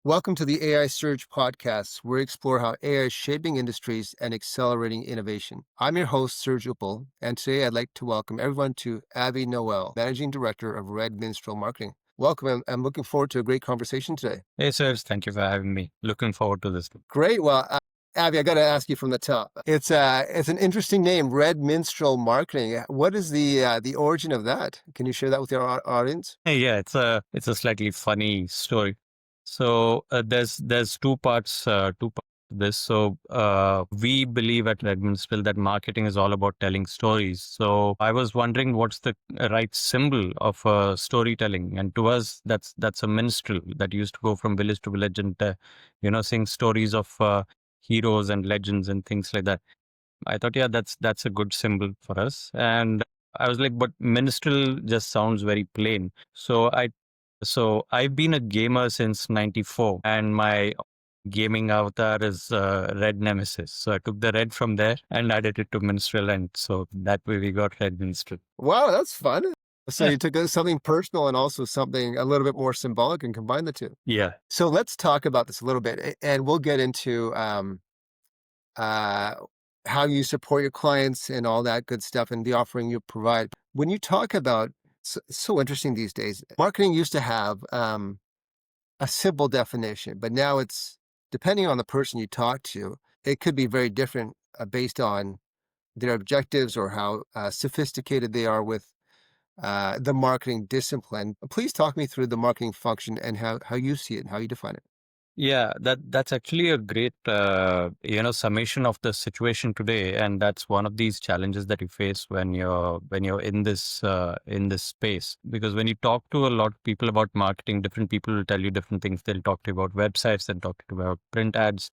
Welcome to the AI Surge podcast, where we explore how AI is shaping industries and accelerating innovation. I'm your host, Surj Uppal, and today I'd like to welcome everyone to Avi Noel, Managing Director of Red Minstrel Marketing. Welcome, and I'm looking forward to a great conversation today. Hey, sirs, thank you for having me. Looking forward to this. Great. Well, Avi, I got to ask you from the top. It's an interesting name, Red Minstrel Marketing. What is the origin of that? Can you share that with our audience? Hey, yeah, it's a slightly funny story. So there's two parts to this. So we believe at Red Minstrel that marketing is all about telling stories. So I was wondering what's the right symbol of storytelling, and to us that's a minstrel that used to go from village to village and sing stories of heroes and legends and things like that. I thought, yeah, that's a good symbol for us. And I was like, but minstrel just sounds very plain. So I've been a gamer since '94, and my gaming avatar is Red Nemesis. So I took the red from there and added it to minstrel, and so that way we got Red Minstrel. Wow, that's fun. So you took something personal and also something a little bit more symbolic and combined the two. Yeah. So let's talk about this a little bit, and we'll get into uh, how you support your clients and all that good stuff and the offering you provide. When you talk about, so interesting these days, marketing used to have a simple definition, but now it's, depending on the person you talk to, it could be very different based on their objectives or how sophisticated they are with the marketing discipline. Please talk me through the marketing function and how you see it and how you define it. Yeah, that's actually a great summation of the situation today, and that's one of these challenges that you face when you're in this space. Because when you talk to a lot of people about marketing, different people will tell you different things. They'll talk to you about websites, they'll talk to you about print ads.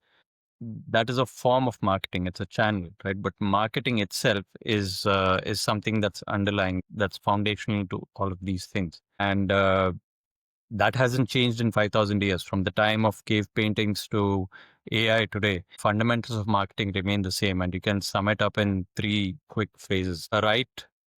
That is a form of marketing. It's a channel, right? But marketing itself is something that's underlying, that's foundational to all of these things, and that hasn't changed in 5,000 years. From the time of cave paintings to AI today, fundamentals of marketing remain the same. And you can sum it up in three quick phases: a right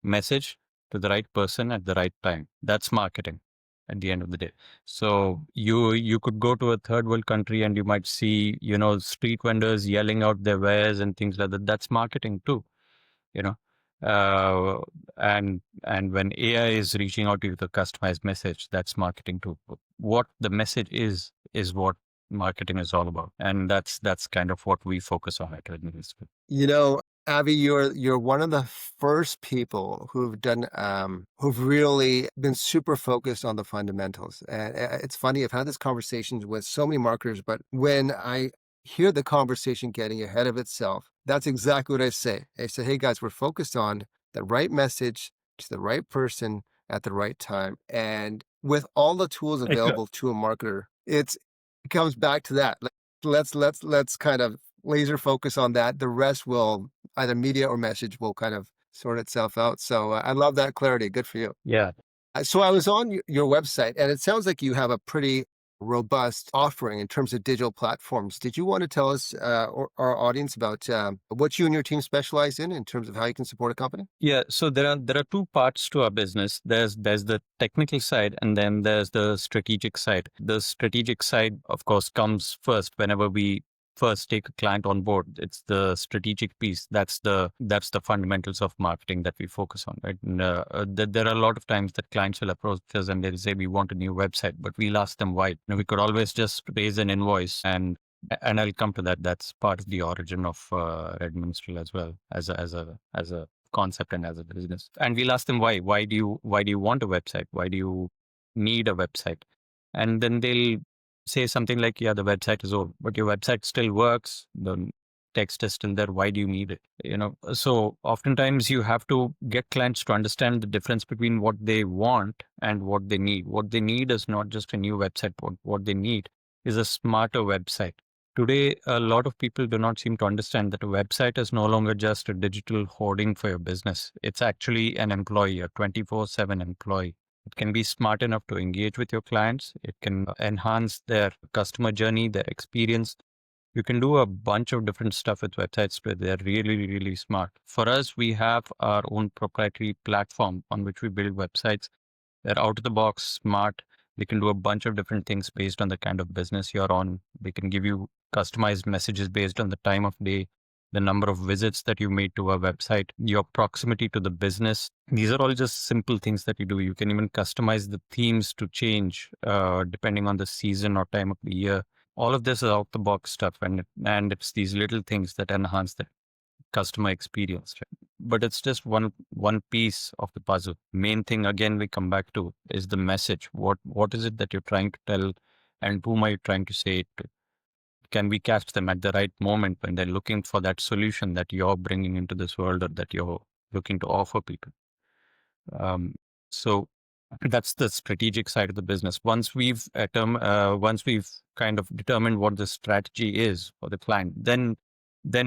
message to the right person at the right time. That's marketing at the end of the day. So you could go to a third world country and you might see, street vendors yelling out their wares and things like that. That's marketing too, you know. Uh, and when AI is reaching out to you with a customized message, that's marketing too. What the message is what marketing is all about, and that's kind of what we focus on at Red Minstrel. You know, Avi, you're one of the first people who've really been super focused on the fundamentals. And it's funny, I've had these conversations with so many marketers, but when I hear the conversation getting ahead of itself, that's exactly what I say. I say, hey guys, we're focused on the right message to the right person at the right time. And with all the tools available to a marketer, it comes back to that. Let's kind of laser focus on that. The rest will, either media or message, will kind of sort itself out. So I love that clarity. Good for you. Yeah. So I was on your website, and it sounds like you have a pretty robust offering in terms of digital platforms. Did you want to tell us, or our audience, about what you and your team specialize in terms of how you can support a company? Yeah, so there are two parts to our business. There's the technical side, and then there's the strategic side. The strategic side, of course, comes first whenever we first take a client on board. It's the strategic piece. That's the fundamentals of marketing that we focus on, right? And, there are a lot of times that clients will approach us and they'll say we want a new website, but we'll ask them why. We could always just raise an invoice, and I'll come to that. That's part of the origin of Red Minstrel as well, as a concept and as a business. And we'll ask them why. Why do you want a website? Why do you need a website? And then they'll say something like, yeah, the website is old, but your website still works. The text is still there. Why do you need it? So oftentimes you have to get clients to understand the difference between what they want and what they need. What they need is not just a new website. What they need is a smarter website. Today, a lot of people do not seem to understand that a website is no longer just a digital hoarding for your business. It's actually an employee, a 24/7 employee. It can be smart enough to engage with your clients. It can enhance their customer journey, their experience. You can do a bunch of different stuff with websites where they're really, really smart. For us, we have our own proprietary platform on which we build websites. They're out of the box, smart. They can do a bunch of different things based on the kind of business you're on. They can give you customized messages based on the time of day, the number of visits that you made to a website, your proximity to the business. These are all just simple things that you do. You can even customize the themes to change depending on the season or time of the year. All of this is out the box stuff, and it's these little things that enhance the customer experience. Right? But it's just one piece of the puzzle. Main thing again we come back to is the message. What is it that you're trying to tell, and whom are you trying to say it to? Can we catch them at the right moment when they're looking for that solution that you're bringing into this world or that you're looking to offer people? Um, so that's the strategic side of the business. Once we've kind of determined what the strategy is for the client, then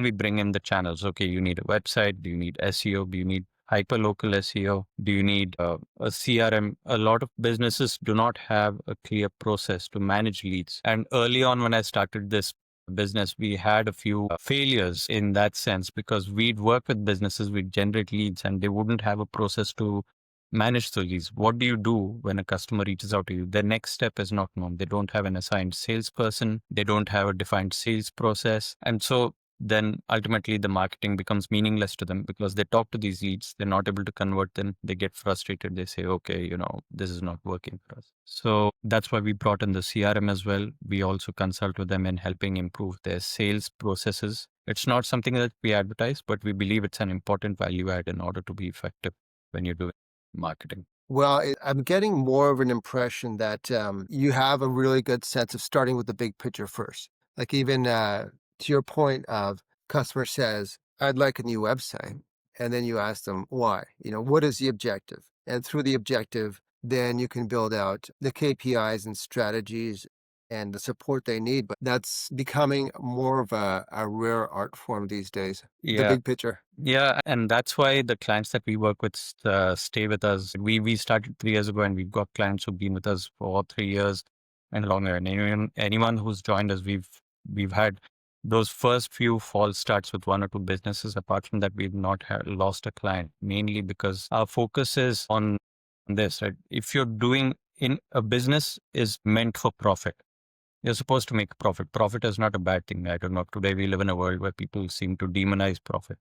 we bring in the channels. Okay, you need a website. Do you need SEO? Do you need hyperlocal SEO? Do you need a CRM? A lot of businesses do not have a clear process to manage leads. And early on, when I started this business, we had a few failures in that sense because we'd work with businesses, we'd generate leads, and they wouldn't have a process to manage the leads. What do you do when a customer reaches out to you? Their next step is not known. They don't have an assigned salesperson. They don't have a defined sales process. And so then ultimately the marketing becomes meaningless to them because they talk to these leads. They're not able to convert them. They get frustrated. They say, okay, this is not working for us. So that's why we brought in the CRM as well. We also consult with them in helping improve their sales processes. It's not something that we advertise, but we believe it's an important value add in order to be effective when you're doing marketing. Well, I'm getting more of an impression that you have a really good sense of starting with the big picture first. Like even to your point of customer says, I'd like a new website. And then you ask them why, what is the objective? And through the objective, then you can build out the KPIs and strategies and the support they need. But that's becoming more of a rare art form these days, the Yeah. big picture. Yeah, and that's why the clients that we work with stay with us. We started 3 years ago, and we've got clients who've been with us for 3 years and longer. And anyone who's joined us, we've had those first few false starts with one or two businesses. Apart from that, we've not lost a client, mainly because our focus is on this. Right? If you're doing in a business is meant for profit. You're supposed to make profit. Profit is not a bad thing. I don't know. Today we live in a world where people seem to demonize profit.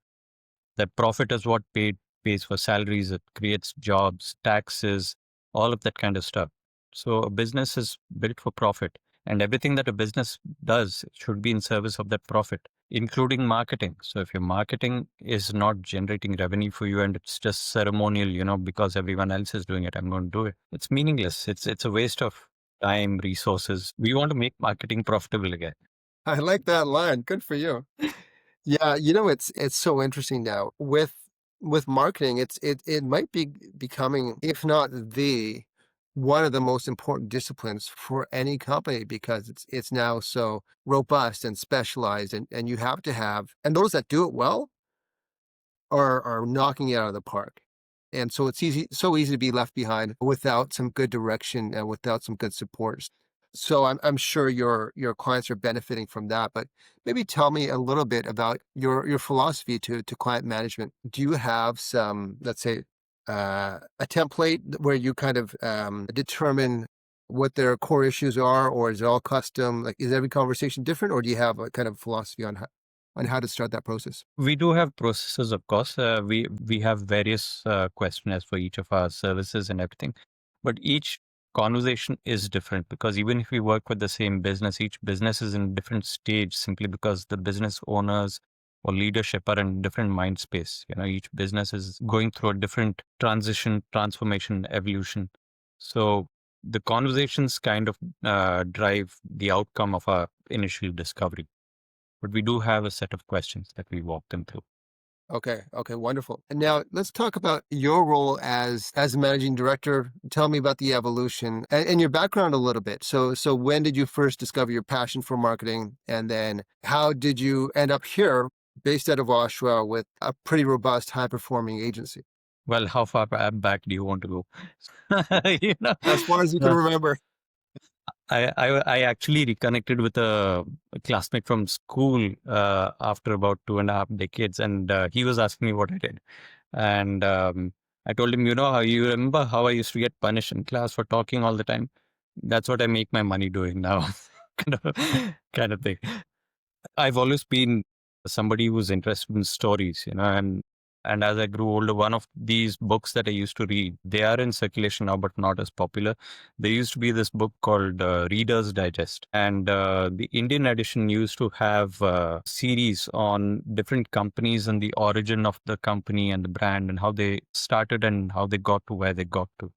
That profit is what pays for salaries, it creates jobs, taxes, all of that kind of stuff. So a business is built for profit, and everything that a business does should be in service of that profit, including marketing. So if your marketing is not generating revenue for you and it's just ceremonial, because everyone else is doing it, I'm going to do it. It's meaningless. It's a waste of time, resources. We want to make marketing profitable again. I like that line. Good for you. Yeah, it's so interesting now with marketing. It might be becoming, if not the one of the most important disciplines for any company because it's now so robust and specialized, and you have to have, and those that do it well are knocking it out of the park. And so it's so easy to be left behind without some good direction and without some good support. So I'm sure your clients are benefiting from that. But maybe tell me a little bit about your philosophy to client management. Do you have some, let's say, a template where you kind of determine what their core issues are, or is it all custom? Like, is every conversation different, or do you have a kind of philosophy on how to start that process? We do have processes, of course. We have various questionnaires for each of our services and everything, but each conversation is different because even if we work with the same business, each business is in a different stage simply because the business owners or leadership are in different mind space. Each business is going through a different transition, transformation, evolution. So the conversations kind of drive the outcome of our initial discovery. But we do have a set of questions that we walk them through. Okay. Okay. Wonderful. And now let's talk about your role as a managing director. Tell me about the evolution and your background a little bit. So when did you first discover your passion for marketing, and then how did you end up here, based out of Oshawa, with a pretty robust, high performing agency? Well, how far back do you want to go? you know, As far as you can uh, remember. I actually reconnected with a classmate from school after about 2.5 decades, and he was asking me what I did, and I told him, you remember how I used to get punished in class for talking all the time? That's what I make my money doing now. kind of, kind of thing. I've always been somebody who's interested in stories, and as I grew older, one of these books that I used to read, they are in circulation now, but not as popular. There used to be this book called Reader's Digest, and the Indian edition used to have a series on different companies and the origin of the company and the brand and how they started and how they got to where they got to.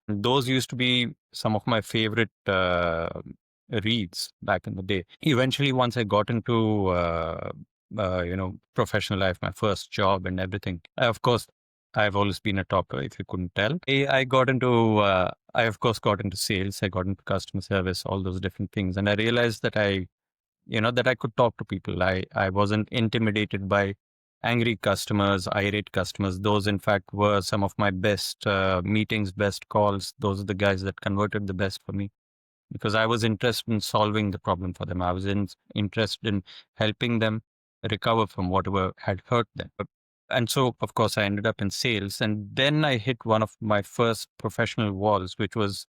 Those used to be some of my favorite reads back in the day. Eventually, once I got into professional life, my first job and everything. Of course, I've always been a talker. If you couldn't tell, I got into. I of course got into sales. I got into customer service, all those different things, and I realized that I could talk to people. I wasn't intimidated by angry customers, irate customers. Those, in fact, were some of my best meetings, best calls. Those are the guys that converted the best for me because I was interested in solving the problem for them. I was interested in helping them recover from whatever had hurt them. And so, of course, I ended up in sales. And then I hit one of my first professional walls, which was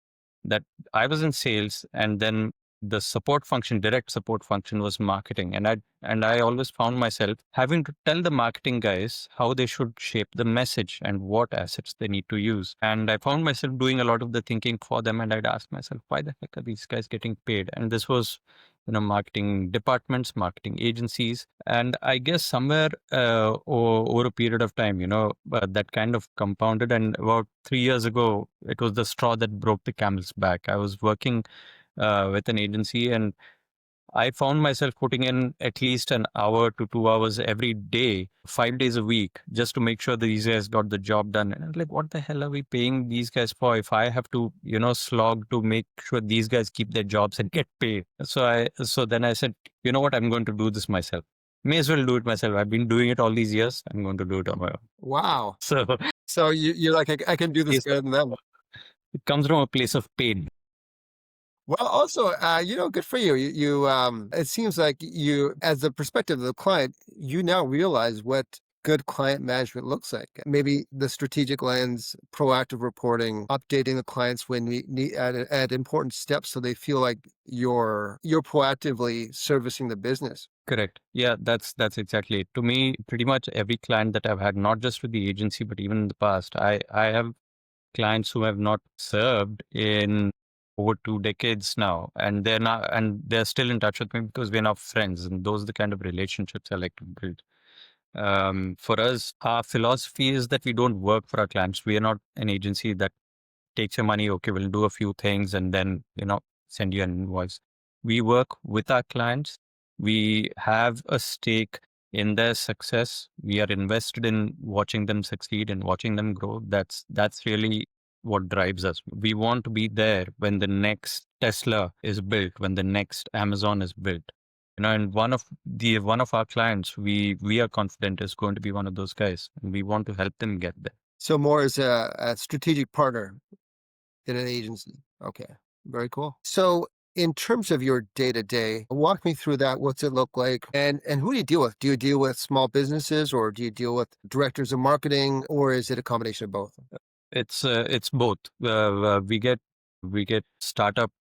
that I was in sales, and then the support function, direct support function, was marketing. And I always found myself having to tell the marketing guys how they should shape the message and what assets they need to use. And I found myself doing a lot of the thinking for them. And I'd ask myself, why the heck are these guys getting paid? And this was marketing departments, marketing agencies. And I guess somewhere over a period of time, that kind of compounded. And about 3 years ago, it was the straw that broke the camel's back. I was working with an agency, and I found myself putting in at least an hour to 2 hours every day, 5 days a week, just to make sure that these guys got the job done. And I was like, what the hell are we paying these guys for if I have to, slog to make sure these guys keep their jobs and get paid? So then I said, you know what, I'm going to do this myself. May as well do it myself. I've been doing it all these years. I'm going to do it on my own. Wow. So So you're like, I can do this it better than them. comes from a place of pain. Well, also, good for you. It seems like you, as the perspective of the client, you now realize what good client management looks like. Maybe the strategic lens, proactive reporting, updating the clients when we need at important steps, so they feel like you're proactively servicing the business. Correct. Yeah, that's exactly it. To me, pretty much every client that I've had, not just with the agency, but even in the past, I have clients who have not served in over 2 decades now, and they're still in touch with me because we're now friends, and those are the kind of relationships I like to build. For us, our philosophy is that we don't work for our clients. We are not an agency that takes your money. Okay, we'll do a few things and then, send you an invoice. We work with our clients. We have a stake in their success. We are invested in watching them succeed and watching them grow. That's really what drives us. We want to be there when the next Tesla is built, when the next Amazon is built. And one of our clients, we are confident is going to be one of those guys, and we want to help them get there. So more as a strategic partner in an agency. Okay, very cool. So in terms of your day to day, walk me through that. What's it look like? And who do you deal with? Do you deal with small businesses, or do you deal with directors of marketing, or is it a combination of both? It's both. We get startup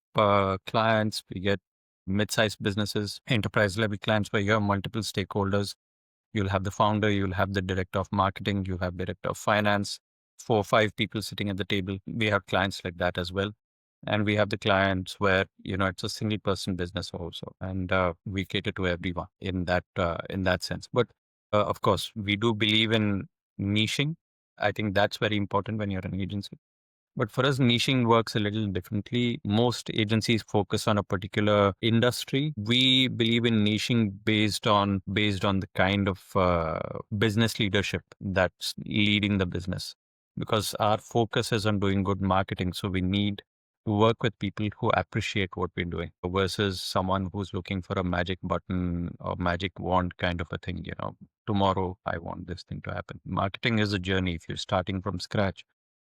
clients, we get mid-sized businesses, enterprise level clients where you have multiple stakeholders. You'll have the founder, you'll have the director of marketing, you'll have director of finance, 4 or 5 people sitting at the table. We have clients like that as well. And we have the clients where, it's a single person business also. And we cater to everyone in that sense. But of course, we do believe in niching. I think that's very important when you're an agency. But for us, niching works a little differently. Most agencies focus on a particular industry. We believe in niching based on the kind of business leadership that's leading the business, because our focus is on doing good marketing. So we need to work with people who appreciate what we're doing versus someone who's looking for a magic button or magic wand kind of a thing. Tomorrow I want this thing to happen. Marketing is a journey. If you're starting from scratch,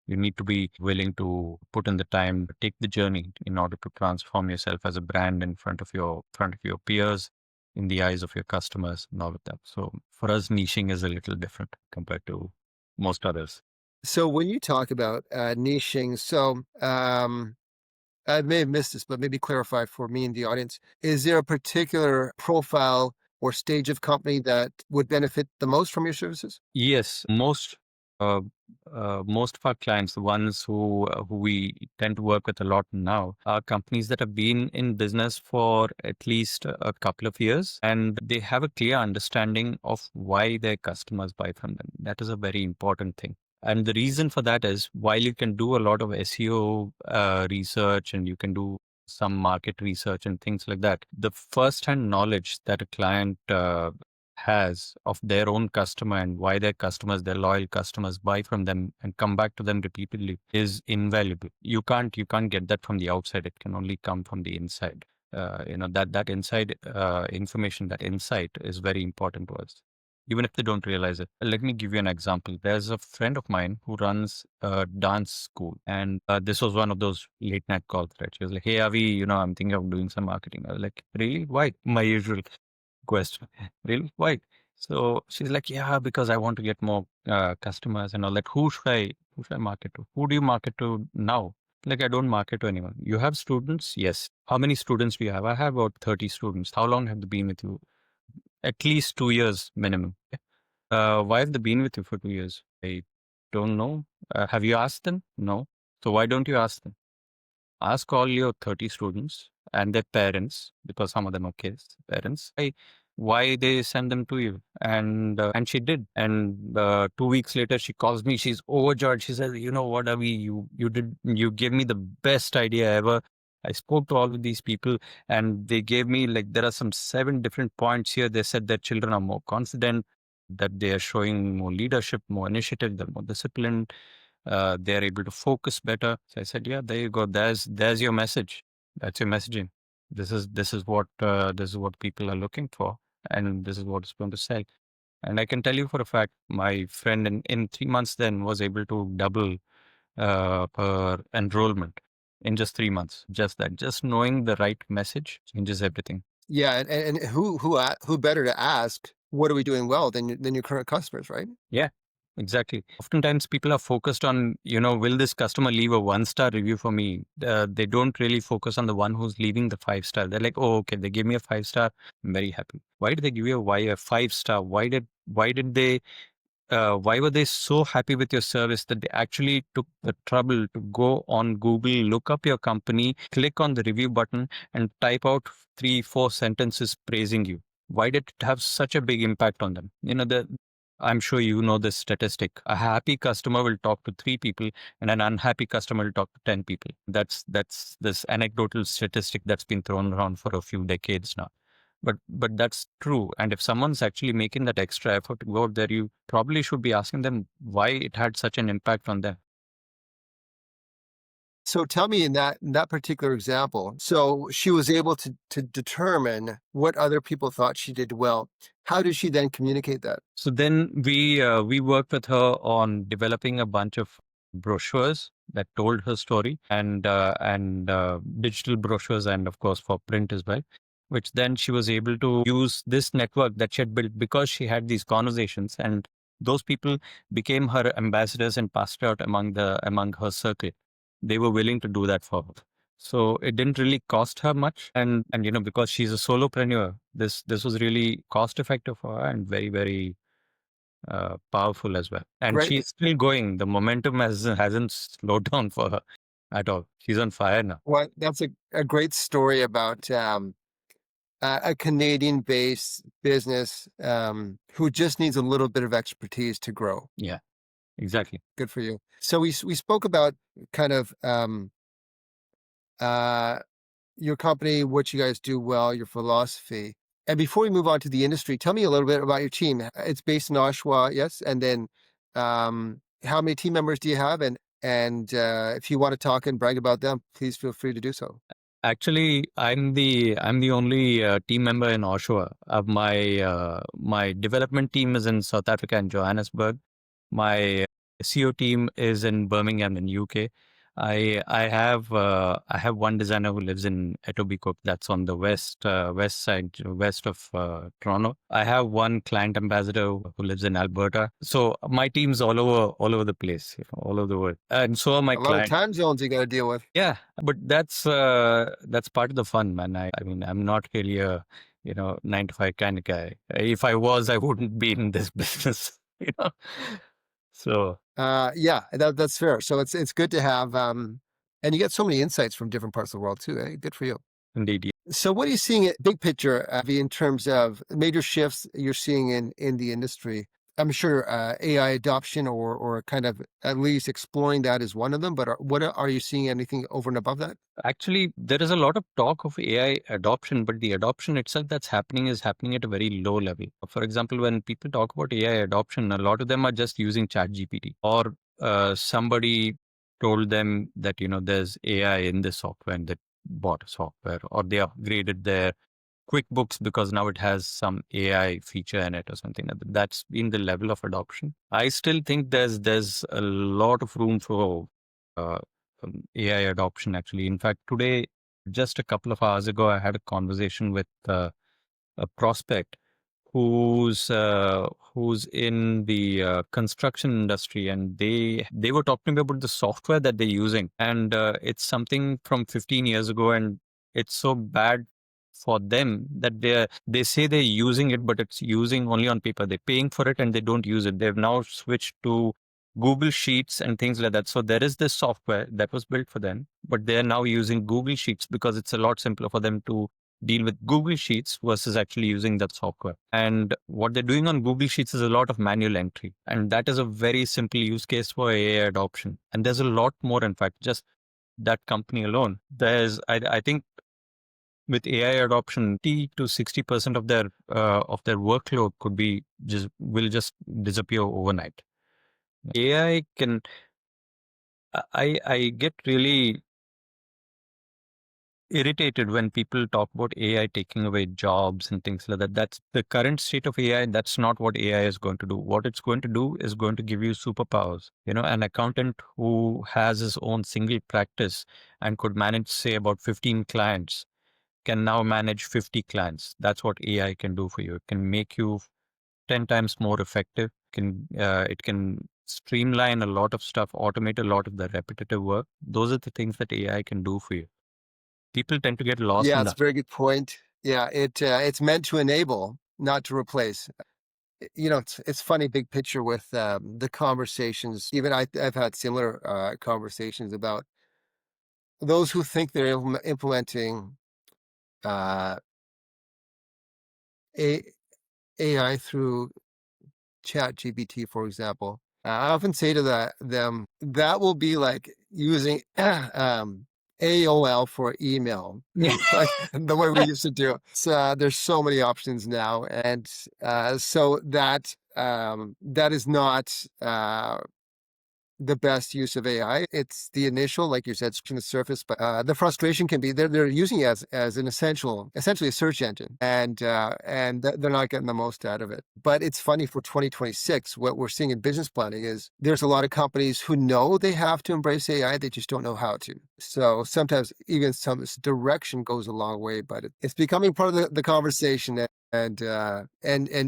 you need to be willing to put in the time, take the journey in order to transform yourself as a brand in front of your peers, in the eyes of your customers, and all of that. So for us, niching is a little different compared to most others. So when you talk about niching, so I may have missed this, but maybe clarify for me and the audience. Is there a particular profile or stage of company that would benefit the most from your services? Yes, uh, most of our clients, the ones who we tend to work with a lot now, are companies that have been in business for at least a couple of years, and they have a clear understanding of why their customers buy from them. That is a very important thing. And the reason for that is, while you can do a lot of SEO research and you can do some market research and things like that, the first-hand knowledge that a client has of their own customer and why their customers, their loyal customers, buy from them and come back to them repeatedly is invaluable. You can't get that from the outside. It can only come from the inside. That inside information, that insight is very important to us, even if they don't realize it. Let me give you an example. There's a friend of mine who runs a dance school, and this was one of those late night calls. Right? She was like, "Hey, Avi, I'm thinking of doing some marketing." I was like, "Really? Why?" My usual question. Really? Why? So she's like, yeah, because I want to get more customers and all that. Who should I market to? Who do you market to now? Like, I don't market to anyone. You have students? Yes. How many students do you have? I have about 30 students. How long have they been with you? At least 2 years minimum. Why have they been with you for 2 years? I don't know. Have you asked them? No. So why don't you ask them? Ask all your 30 students and their parents, because some of them are kids, parents, why they send them to you. And she did. And 2 weeks later, she calls me. She's overjoyed. She says, "You know what, Avi, you gave me the best idea ever. I spoke to all of these people, and they gave me, like, there are some 7 different points here. They said that children are more confident, that they are showing more leadership, more initiative, they're more disciplined, they are able to focus better." So I said, "Yeah, there you go. There's your message. That's your messaging. This is what people are looking for, and this is what it's going to sell." And I can tell you for a fact, my friend in 3 months then was able to double her enrollment in just 3 months. Just that, just knowing the right message changes everything. Yeah, and who better to ask, "What are we doing well?" than your current customers, right? Yeah, exactly. Oftentimes people are focused on, will this customer leave a 1-star review for me? They don't really focus on the one who's leaving the 5-star. They're like, oh, okay, they gave me a 5-star. I'm very happy. Why did they give you a 5-star? Why were they so happy with your service that they actually took the trouble to go on Google, look up your company, click on the review button, and type out 3, 4 sentences praising you? Why did it have such a big impact on them? I'm sure you know this statistic. A happy customer will talk to 3 people, and an unhappy customer will talk to 10 people. That's this anecdotal statistic that's been thrown around for a few decades now. But that's true. And if someone's actually making that extra effort to go out there, you probably should be asking them why it had such an impact on them. So tell me in that particular example, so she was able to determine what other people thought she did well. How did she then communicate that? So then we worked with her on developing a bunch of brochures that told her story, and digital brochures, and of course for print as well. Which then she was able to use this network that she had built because she had these conversations, and those people became her ambassadors and passed out among her circle. They were willing to do that for her. So it didn't really cost her much, and because she's a solopreneur, this was really cost effective for her and very, very powerful as well. And Great. she's still going. The momentum hasn't slowed down for her at all. She's on fire now. Well, that's a great story about a Canadian-based business who just needs a little bit of expertise to grow. Yeah, exactly. Good for you. So we spoke about kind of uh, your company, what you guys do well, your philosophy. And before we move on to the industry, tell me a little bit about your team. It's based in Oshawa, yes, and then how many team members do you have? And if you want to talk and brag about them, please feel free to do so. Actually, I'm the only team member in Oshawa. My development team is in South Africa and Johannesburg. My SEO team is in Birmingham in UK. I have one designer who lives in Etobicoke, that's on the west side, west of Toronto. I have one client ambassador who lives in Alberta. So my team's all over the place, all over the world, and so are my A lot of clients. time zones you got to deal with. Yeah, but that's part of the fun, man. I mean, I'm not really a 9 to 5 kind of guy. If I was, I wouldn't be in this business. You know. So Yeah, that's fair. So it's good to have, and you get so many insights from different parts of the world too. Eh? Good for you. indeed, So what are you seeing at big picture, Avi, in terms of major shifts you're seeing in the industry? I'm sure AI adoption or kind of at least exploring that is one of them. But are you seeing anything over and above that? actually, there is a lot of talk of AI adoption, but the adoption itself that's happening is happening at a very low level. For example, when people talk about AI adoption, a lot of them are just using ChatGPT, or somebody told them that there's AI in this software and they bought a software, or they upgraded their QuickBooks because now it has some AI feature in it or something like that. That's been the level of adoption. I still think there's a lot of room for uh, AI adoption. Actually, in fact, today, just a couple of hours ago, I had a conversation with a prospect who's in the construction industry, and they were talking about the software that they're using, and it's something from 15 years ago, and it's so bad for them that they say they're using it, but it's using only on paper. They're paying for it and they don't use it. They've now switched to Google Sheets and things like that. So there is this software that was built for them, but they're now using Google Sheets because it's a lot simpler for them to deal with Google Sheets versus actually using that software. And what they're doing on Google Sheets is a lot of manual entry. And that is a very simple use case for AI adoption. And there's a lot more, in fact, just that company alone. I think with AI adoption, 50 to 60% of their workload will just disappear overnight. AI can, I get really irritated when people talk about AI taking away jobs and things like that. That's the current state of AI. That's not what AI is going to do. What it's going to do is going to give you superpowers. An accountant who has his own single practice and could manage, say, about 15 clients can now manage 50 clients. That's what AI can do for you. It can make you 10 times more effective. It can streamline a lot of stuff, automate a lot of the repetitive work. Those are the things that AI can do for you. People tend to get lost Yeah, in it's that. a very good point. Yeah, it's meant to enable, not to replace. It's funny, big picture with the conversations. Even I've had similar conversations about those who think they're implementing uh, A AI through Chat GPT, for example. I often say to them that will be like using AOL for email, Yeah. like the way we used to do it. So there's so many options now, and so that is not the best use of AI. It's the initial, like you said, scratching the surface, but the frustration can be they're using it as an essentially a search engine, and they're not getting the most out of it. But it's funny for 2026, what we're seeing in business planning is there's a lot of companies who know they have to embrace AI, they just don't know how to. So sometimes even some direction goes a long way, but it's becoming part of the conversation. And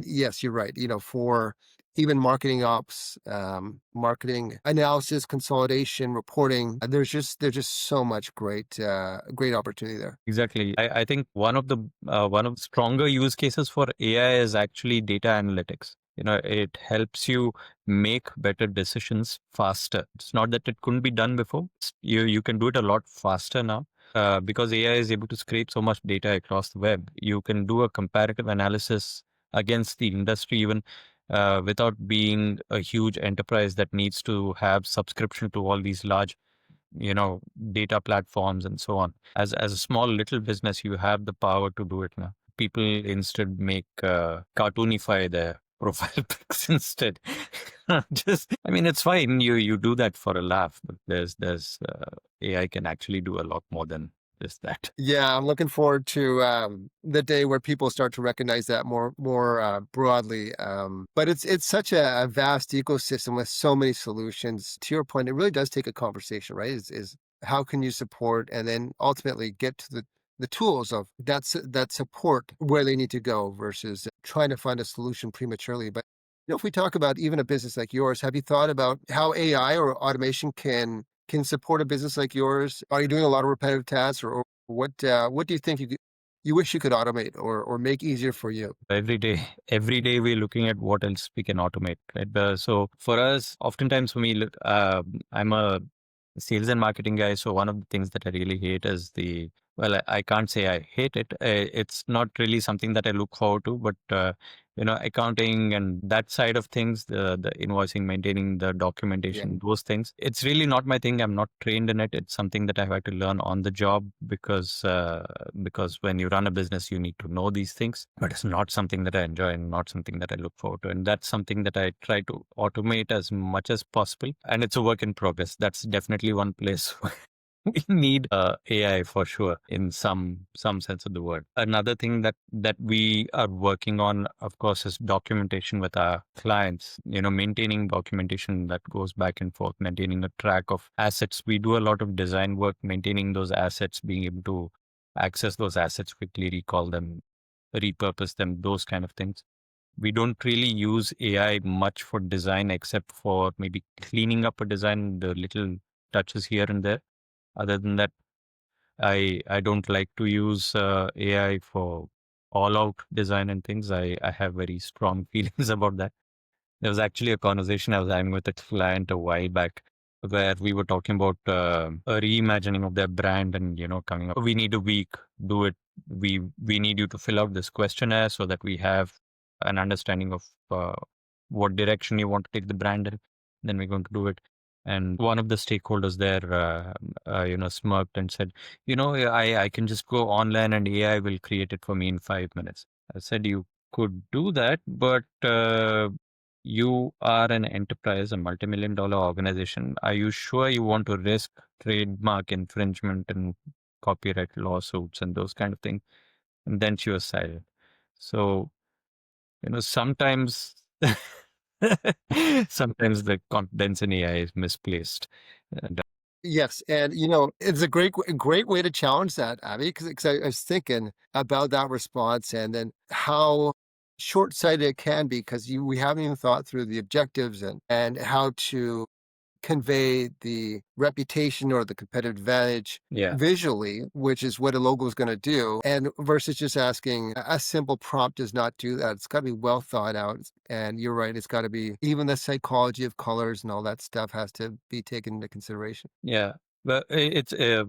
yes, you're right. For even marketing ops, marketing analysis, consolidation, reporting. There's just so much great opportunity there. Exactly. I think one of the stronger use cases for AI is actually data analytics. It helps you make better decisions faster. It's not that it couldn't be done before. You can do it a lot faster now. Because AI is able to scrape so much data across the web. You can do a comparative analysis against the industry even without being a huge enterprise that needs to have subscription to all these large data platforms and so on. As a small little business, you have the power to do it now. People instead make cartoonify their profile pics instead. Just, I mean, it's fine. You do that for a laugh, but there's AI can actually do a lot more than Just that. Yeah, I'm looking forward to the day where people start to recognize that more broadly. But it's such a vast ecosystem with so many solutions. To your point, it really does take a conversation, right? Is how can you support and then ultimately get to the tools of that support where they need to go versus trying to find a solution prematurely. But if we talk about even a business like yours, have you thought about how AI or automation can support a business like yours? Are you doing a lot of repetitive tasks, or what do you think you wish you could automate or make easier for you? Every day, every day we're looking at what else we can automate, right? So for us, oftentimes for me, I'm a sales and marketing guy. So one of the things that I really hate is I can't say I hate it. It's not really something that I look forward to, but accounting and that side of things, the invoicing, maintaining the Yeah. documentation, those things, it's really not my thing. I'm not trained in it. It's something that I've had to learn on the job because when you run a business, you need to know these things, but it's not something that I enjoy and not something that I look forward to. And that's something that I try to automate as much as possible. And it's a work in progress. That's definitely one place we need AI for sure in some sense of the word. Another thing that we are working on, of course, is documentation with our clients. Maintaining documentation that goes back and forth, maintaining a track of assets. We do a lot of design work, maintaining those assets, being able to access those assets quickly, recall them, repurpose them, those kind of things. We don't really use AI much for design except for maybe cleaning up a design, the little touches here and there. Other than that, I don't like to use AI for all out design and things. I have very strong feelings about that. There was actually a conversation I was having with a client a while back where we were talking about a reimagining of their brand and, coming up. We need a week, do it. We need you to fill out this questionnaire so that we have an understanding of what direction you want to take the brand in. Then we're going to do it. And one of the stakeholders there, smirked and said, I can just go online and AI will create it for me in 5 minutes. I said, you could do that, but you are an enterprise, a multi-million dollar organization. Are you sure you want to risk trademark infringement and copyright lawsuits and those kind of things? And then she was silent. So, sometimes, sometimes the confidence in AI is misplaced. And, Yes, and it's a great way to challenge that, Abby, because I was thinking about that response and then how short-sighted it can be because we haven't even thought through the objectives and how to convey the reputation or the competitive advantage yeah. visually, which is what a logo is going to do, and versus just asking a simple prompt does not do that. It's got to be well thought out. And you're right, it's got to be even the psychology of colors and all that stuff has to be taken into consideration. Yeah, but uh,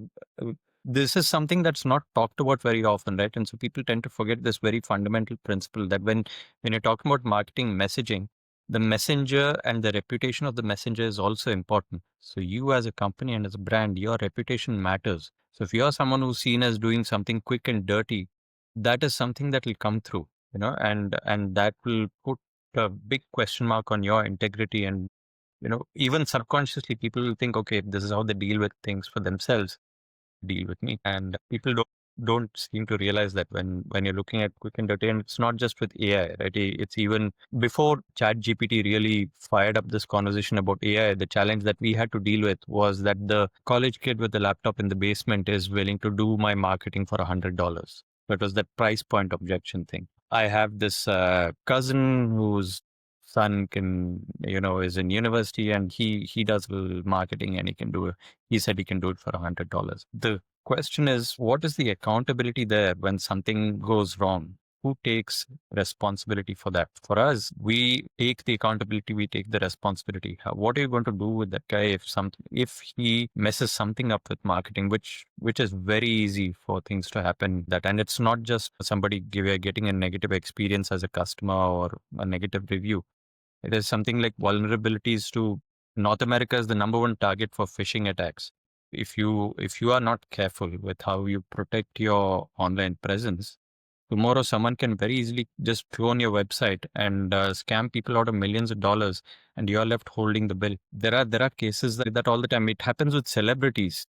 this is something that's not talked about very often, right? And so people tend to forget this very fundamental principle that when you're talking about marketing messaging, the messenger and the reputation of the messenger is also important. So you as a company and as a brand, your reputation matters. So if you're someone who's seen as doing something quick and dirty, that is something that will come through, and that will put a big question mark on your integrity and even subconsciously people will think, okay, if this is how they deal with things for themselves, deal with me. And people don't seem to realize that when you're looking at quick and dirty, and it's not just with AI, right? It's even before Chat GPT really fired up this conversation about AI. The challenge that we had to deal with was that the college kid with the laptop in the basement is willing to do my marketing for $100. That was that price point objection thing. I have this cousin whose son is in university, and he does a little marketing, and he said he can do it for $100. The question is, what is the accountability there when something goes wrong? Who takes responsibility for that? For us, we take the accountability, we take the responsibility. What are you going to do with that guy if he messes something up with marketing, which is very easy for things to happen that, and it's not just somebody getting a negative experience as a customer or a negative review. It is something like vulnerabilities to North America is the number one target for phishing attacks. If you are not careful with how you protect your online presence, tomorrow someone can very easily just clone your website and scam people out of millions of dollars, and you are left holding the bill. There are cases that all the time. It happens with celebrities.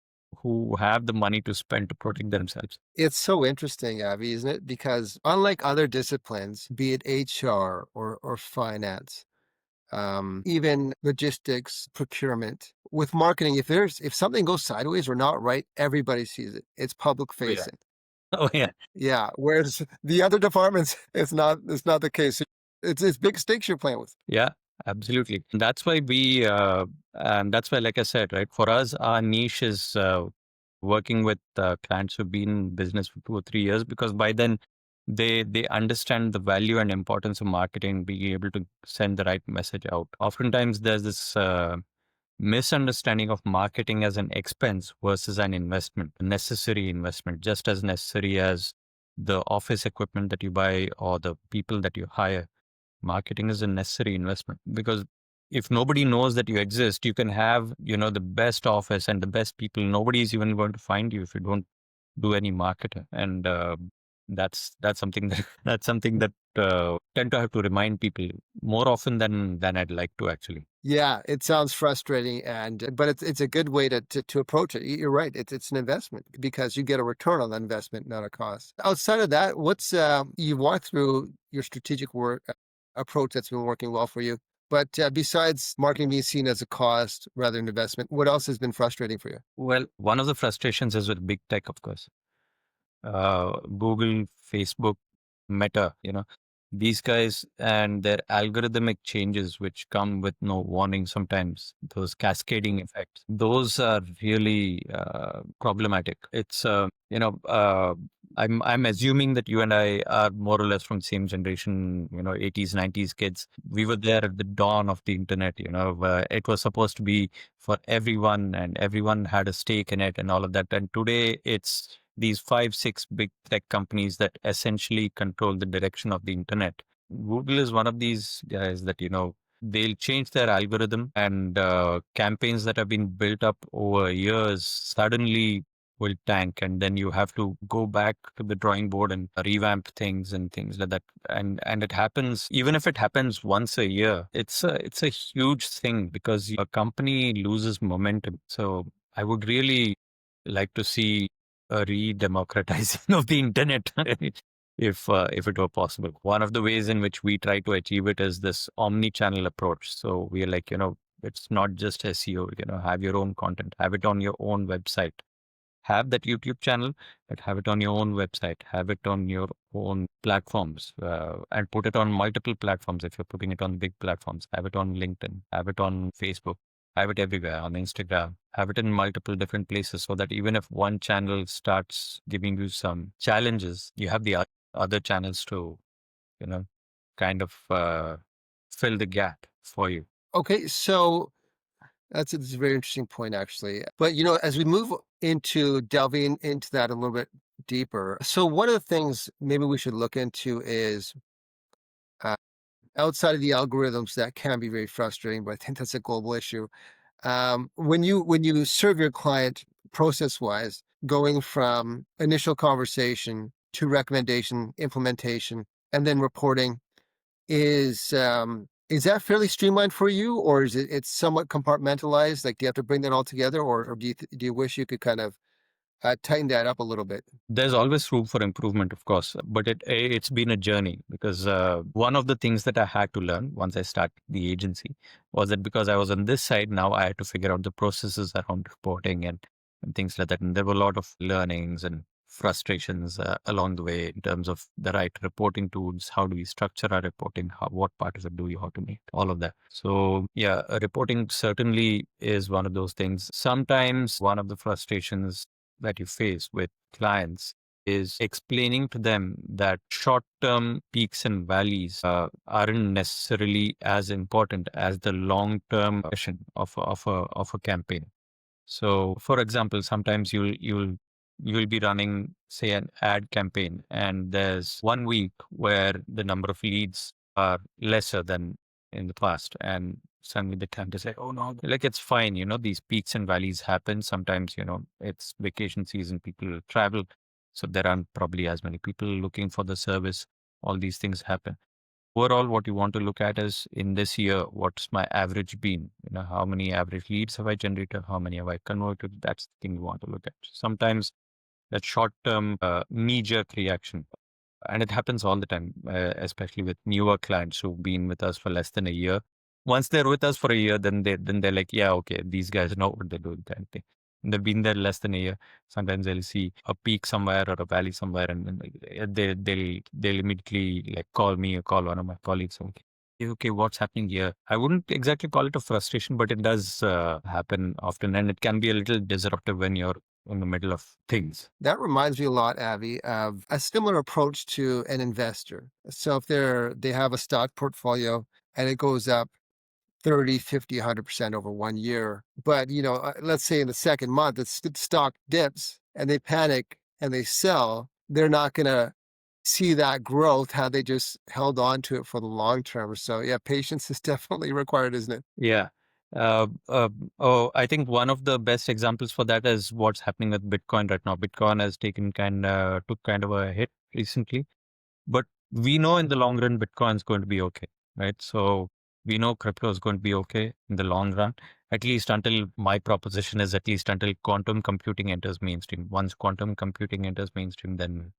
who have the money to spend to protect themselves. It's so interesting, Avi, isn't it? Because unlike other disciplines, be it HR or finance, even logistics, procurement, with marketing, if something goes sideways or not right, everybody sees it. It's public Oh yeah. facing. Oh yeah. Yeah. Whereas the other departments, it's not the case. It's big stakes you're playing with. Yeah, absolutely. That's why and that's why, like I said, right, for us, our niche is working with clients who've been in business for 2 or 3 years, because by then they understand the value and importance of marketing, being able to send the right message out. Oftentimes, there's this misunderstanding of marketing as an expense versus an investment, a necessary investment, just as necessary as the office equipment that you buy or the people that you hire. Marketing is a necessary investment, because if nobody knows that you exist, you can have, the best office and the best people. Nobody is even going to find you if you don't do any marketing. And that's something that that's something that tend to have to remind people more often than I'd like to, actually. Yeah, it sounds frustrating, but it's a good way to approach it. You're right. It's an investment because you get a return on the investment, not a cost. Outside of that, what's you walked through your strategic work approach that's been working well for you. But besides marketing being seen as a cost rather than investment, what else has been frustrating for you? Well, one of the frustrations is with big tech, of course. Google, Facebook, Meta, these guys and their algorithmic changes, which come with no warning sometimes, those cascading effects, those are really problematic. It's, I'm assuming that you and I are more or less from the same generation, 80s, 90s kids. We were there at the dawn of the internet, it was supposed to be for everyone and everyone had a stake in it and all of that. And today it's these 5, 6 big tech companies that essentially control the direction of the internet. Google is one of these guys that, they'll change their algorithm, and campaigns that have been built up over years suddenly will tank. And then you have to go back to the drawing board and revamp things and things like that. And it happens, even if it happens once a year, it's a huge thing because a company loses momentum. So I would really like to see a re-democratizing of the internet, if it were possible. One of the ways in which we try to achieve it is this omni-channel approach. So we are like, it's not just SEO. Have your own content, have it on your own website, have that YouTube channel, but have it on your own website, have it on your own platforms, and put it on multiple platforms. If you're putting it on big platforms, have it on LinkedIn, have it on Facebook, have it everywhere on Instagram, have it in multiple different places, so that even if one channel starts giving you some challenges, you have the other channels to, you know, kind of fill the gap for you. Okay, so that's a very interesting point, actually. But as we move into delving into that a little bit deeper, so one of the things maybe we should look into is uh, outside of the algorithms that can be very frustrating, but I think that's a global issue. When you serve your client process wise, going from initial conversation to recommendation, implementation, and then reporting, is that fairly streamlined for you, or is it's somewhat compartmentalized? Like, do you have to bring that all together, or do you wish you could kind of tighten that up a little bit? There's always room for improvement, of course, but it's been a journey, because one of the things that I had to learn once I started the agency was that, because I was on this side, now I had to figure out the processes around reporting and things like that. And there were a lot of learnings and frustrations along the way, in terms of the right reporting tools. How do we structure our reporting? What part of it do we automate? All of that. So yeah, reporting certainly is one of those things. Sometimes one of the frustrations that you face with clients is explaining to them that short-term peaks and valleys aren't necessarily as important as the long-term vision of a campaign. So, for example, sometimes you'll be running, say, an ad campaign, and there's one week where the number of leads are lesser than in the past, and suddenly the client is like, "Oh no, like it's fine." These peaks and valleys happen. Sometimes, it's vacation season, people travel, so there aren't probably as many people looking for the service. All these things happen. Overall, what you want to look at is in this year, what's my average been? How many average leads have I generated? How many have I converted? That's the thing you want to look at. Sometimes that short-term knee-jerk reaction, and it happens all the time, especially with newer clients who've been with us for less than a year. Once they're with us for a year, then they're like, yeah, okay, these guys know what they're doing. Kind of thing. And they've been there less than a year. Sometimes they'll see a peak somewhere or a valley somewhere, and then they'll immediately like call me or call one of my colleagues. Okay, what's happening here? I wouldn't exactly call it a frustration, but it does happen often, and it can be a little disruptive when you're in the middle of things. That reminds me a lot, Avi, of a similar approach to an investor. So if they have a stock portfolio and it goes up 30, 50, 100% over 1 year, but let's say in the second month the stock dips and they panic and they sell, they're not going to see that growth had they just held on to it for the long term. So yeah, patience is definitely required, isn't it? Yeah. Uh, uh, I think one of the best examples for that is what's happening with Bitcoin right now. Bitcoin has took kind of a hit recently, but we know in the long run, Bitcoin is going to be okay, right? So we know crypto is going to be okay in the long run, at least until my proposition is at least until quantum computing enters mainstream. Once quantum computing enters mainstream, then,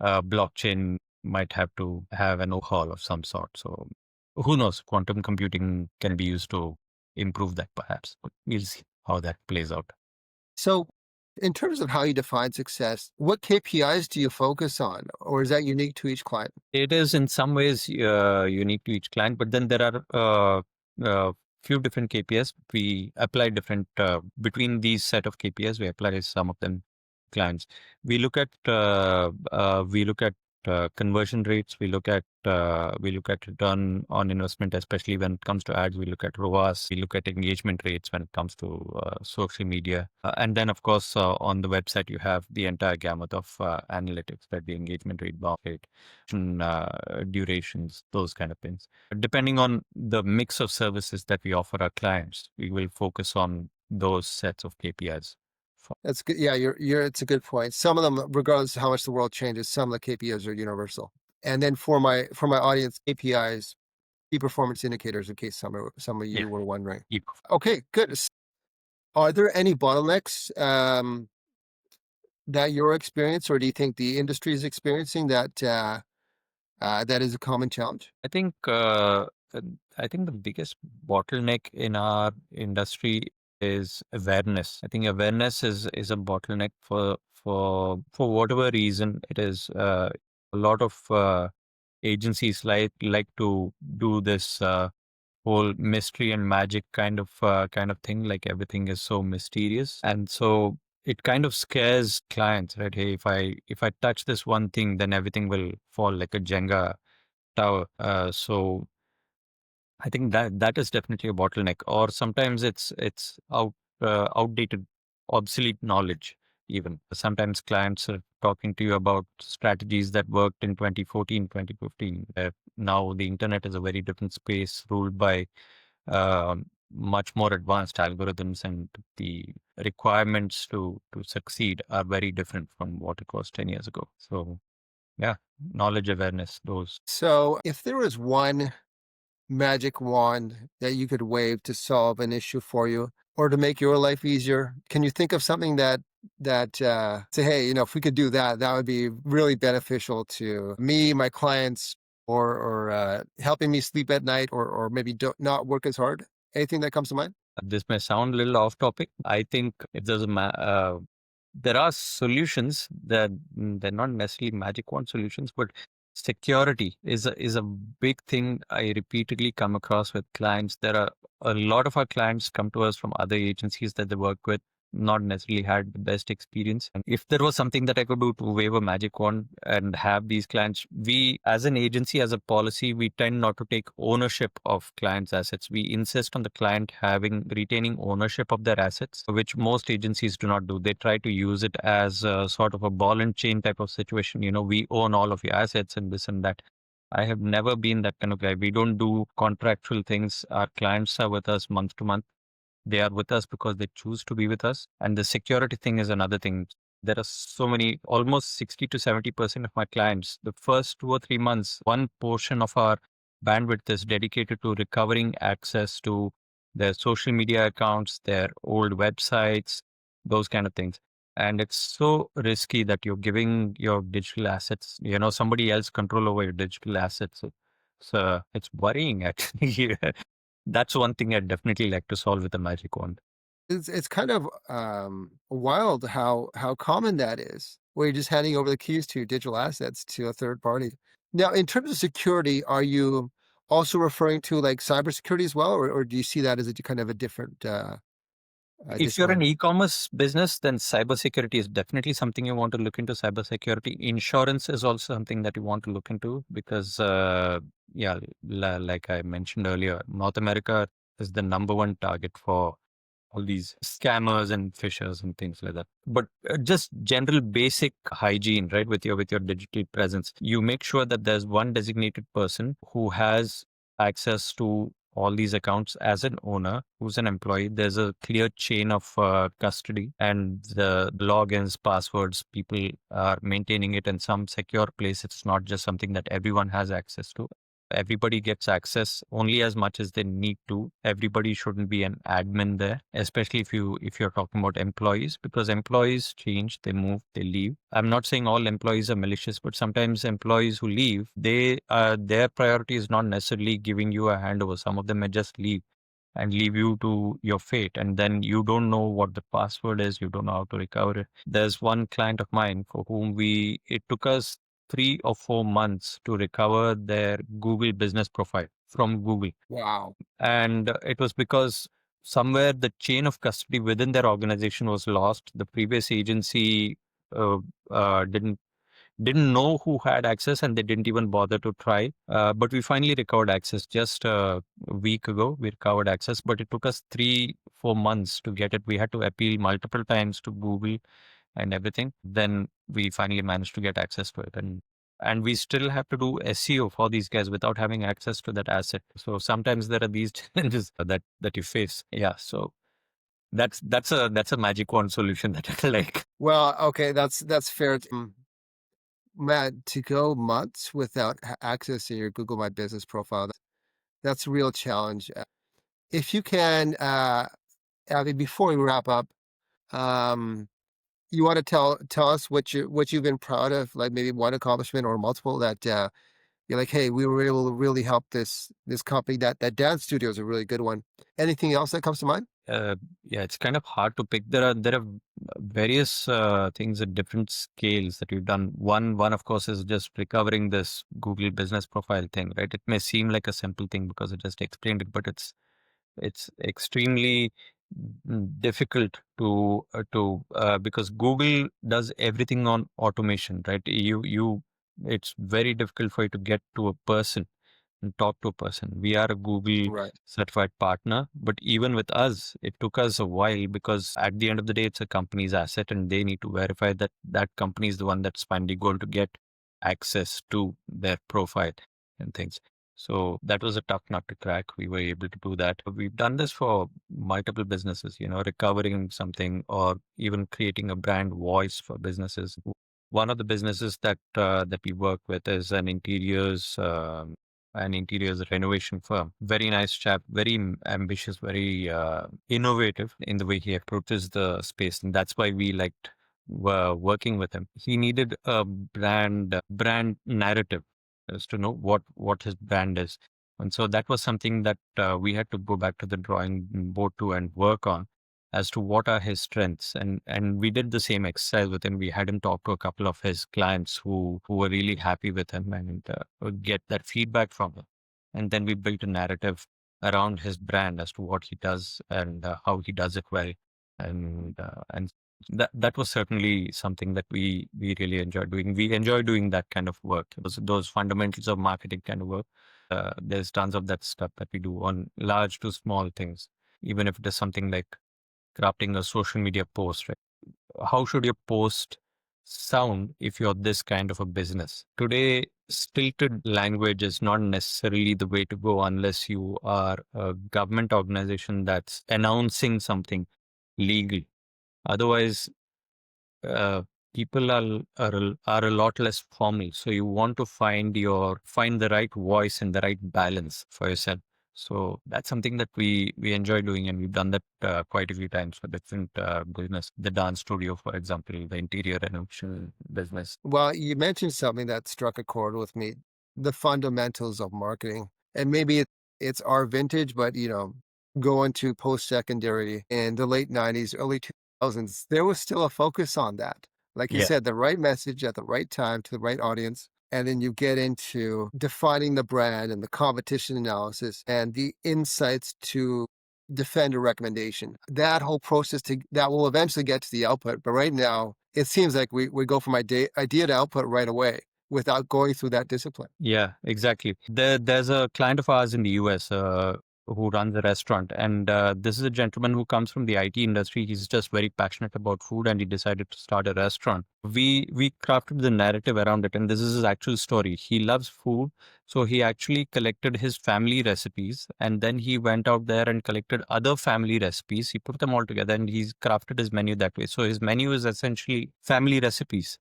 blockchain might have to have an overhaul of some sort. So who knows? Quantum computing can be used to improve that perhaps, but we'll see how that plays out. So in terms of how you define success, what KPIs do you focus on, or is that unique to each client? It is in some ways unique to each client, but then there are few different KPIs. We apply different between these set of KPIs. We apply some of them clients. We look at conversion rates. We look at return on investment, especially when it comes to ads. We look at ROAS. We look at engagement rates when it comes to social media, and then of course on the website you have the entire gamut of analytics, that the engagement rate, bounce rate, durations, those kind of things. Depending on the mix of services that we offer our clients, we will focus on those sets of KPIs. That's good. Yeah, it's a good point. Some of them, regardless of how much the world changes, some of the KPIs are universal. And then for my audience, KPIs, key performance indicators, in case some of Yeah. you were wondering. Keep- Okay, good. Are there any bottlenecks that you're experiencing, or do you think the industry is experiencing that is a common challenge? I think the biggest bottleneck in our industry is awareness. I think awareness is a bottleneck for whatever reason it is. A lot of agencies like to do this whole mystery and magic kind of thing. Like everything is so mysterious, and so it kind of scares clients, right? Hey, if I touch this one thing, then everything will fall like a Jenga tower. So I think that is definitely a bottleneck, or sometimes it's outdated, obsolete knowledge. Even sometimes clients are talking to you about strategies that worked in 2014, 2015. Now the internet is a very different space, ruled by much more advanced algorithms, and the requirements to succeed are very different from what it was 10 years ago. So yeah, knowledge awareness, those. So, if there was one magic wand that you could wave to solve an issue for you or to make your life easier, can you think of something that say, hey, if we could do that, that would be really beneficial to me, my clients, or helping me sleep at night, or maybe not work as hard? Anything that comes to mind? This may sound a little off topic. I think if there are solutions that they're not necessarily magic wand solutions, but security is a big thing I repeatedly come across with clients. There are a lot of our clients come to us from other agencies that they work with, not necessarily had the best experience. And if there was something that I could do to wave a magic wand and have these clients, we as an agency, as a policy, we tend not to take ownership of clients' assets. We insist on the client retaining ownership of their assets, which most agencies do not do. They try to use it as a sort of a ball and chain type of situation. We own all of your assets and this and that. I have never been that kind of guy. We don't do contractual things. Our clients are with us month to month. They are with us because they choose to be with us. And the security thing is another thing. There are so many, almost 60 to 70% of my clients, the first 2 or 3 months, one portion of our bandwidth is dedicated to recovering access to their social media accounts, their old websites, those kind of things. And it's so risky that you're giving your digital assets, somebody else control over your digital assets. So it's worrying actually. That's one thing I'd definitely like to solve with a magic wand. It's kind of, wild how common that is, where you're just handing over the keys to your digital assets to a third party. Now, in terms of security, are you also referring to, like, cybersecurity as well, or do you see that as a kind of a different, If you're an discipline? e-commerce business, then cybersecurity is definitely something you want to look into. Cybersecurity insurance is also something that you want to look into because, yeah, like I mentioned earlier, North America is the number one target for all these scammers and phishers and things like that. But just general basic hygiene, right? With your digital presence, you make sure that there's one designated person who has access to all these accounts as an owner who's an employee. There's a clear chain of custody, and the logins, passwords, people are maintaining it in some secure place. It's not just something that everyone has access to. Everybody gets access only as much as they need to. Everybody shouldn't be an admin there, especially if you're talking about employees, because employees change, they move, they leave. I'm not saying all employees are malicious, but sometimes employees who leave, their priority is not necessarily giving you a handover. Some of them may just leave and leave you to your fate. And then you don't know what the password is. You don't know how to recover it. There's one client of mine for whom it took us 3 or 4 months to recover their Google business profile from Google. Wow. And it was because somewhere the chain of custody within their organization was lost. The previous agency uh, didn't know who had access, and they didn't even bother to try. But we finally recovered access just a week ago. We recovered access, but it took us 3 4 months to get it. We had to appeal multiple times to Google and everything. Then we finally managed to get access to it. And we still have to do SEO for these guys without having access to that asset. So sometimes there are these challenges that you face. Yeah. So that's a magic wand solution that I like. Well, okay, that's fair. Matt, to go months without access to your Google My Business profile, that's a real challenge. If you can, Abby, before we wrap up, um, you want to tell us what you've been proud of, like maybe one accomplishment or multiple that you're like, hey, we were able to really help this company. That dance studio is a really good one. Anything else that comes to mind? Uh, yeah, it's kind of hard to pick. There are various things at different scales that we've done. One of course is just recovering this Google business profile thing, right? It may seem like a simple thing because I just explained it, but it's extremely difficult to because Google does everything on automation, right? It's very difficult for you to get to a person and talk to a person. We are a Google Right. certified partner, but even with us, it took us a while because at the end of the day, it's a company's asset and they need to verify that that company is the one that's finally going to get access to their profile and things. So that was a tough nut to crack. We were able to do that. We've done this for multiple businesses, recovering something or even creating a brand voice for businesses. One of the businesses that we work with is an interiors renovation firm. Very nice chap, very ambitious, very innovative in the way he approaches the space, and that's why we liked working with him. He needed a brand narrative as to know what his brand is, and so that was something that we had to go back to the drawing board to and work on as to what are his strengths, and we did the same exercise with him. We had him talk to a couple of his clients who were really happy with him and get that feedback from him, and then we built a narrative around his brand as to what he does and how he does it well, and that was certainly something that we really enjoy doing. We enjoy doing that kind of work, those fundamentals of marketing kind of work. There's tons of that stuff that we do on large to small things, even if it is something like crafting a social media post, right? How should your post sound if you're this kind of a business? Today, stilted language is not necessarily the way to go unless you are a government organization that's announcing something legal. Otherwise, people are a lot less formal. So you want to find the right voice and the right balance for yourself. So that's something that we enjoy doing, and we've done that quite a few times for different business. The dance studio, for example, the interior renovation business. Well, you mentioned something that struck a chord with me, the fundamentals of marketing. And maybe it's our vintage, but going to post-secondary in the late 90s, early 2000s, there was still a focus on that. Like you Yeah. said, the right message at the right time to the right audience. And then you get into defining the brand and the competition analysis and the insights to defend a recommendation. That whole process that will eventually get to the output. But right now, it seems like we go from idea to output right away without going through that discipline. Yeah, exactly. There's a client of ours in the US who runs a restaurant, and this is a gentleman who comes from the IT industry. He's just very passionate about food, and he decided to start a restaurant. We crafted the narrative around it, and this is his actual story. He loves food, so he actually collected his family recipes, and then he went out there and collected other family recipes. He put them all together, and he's crafted his menu that way. So his menu is essentially family recipes.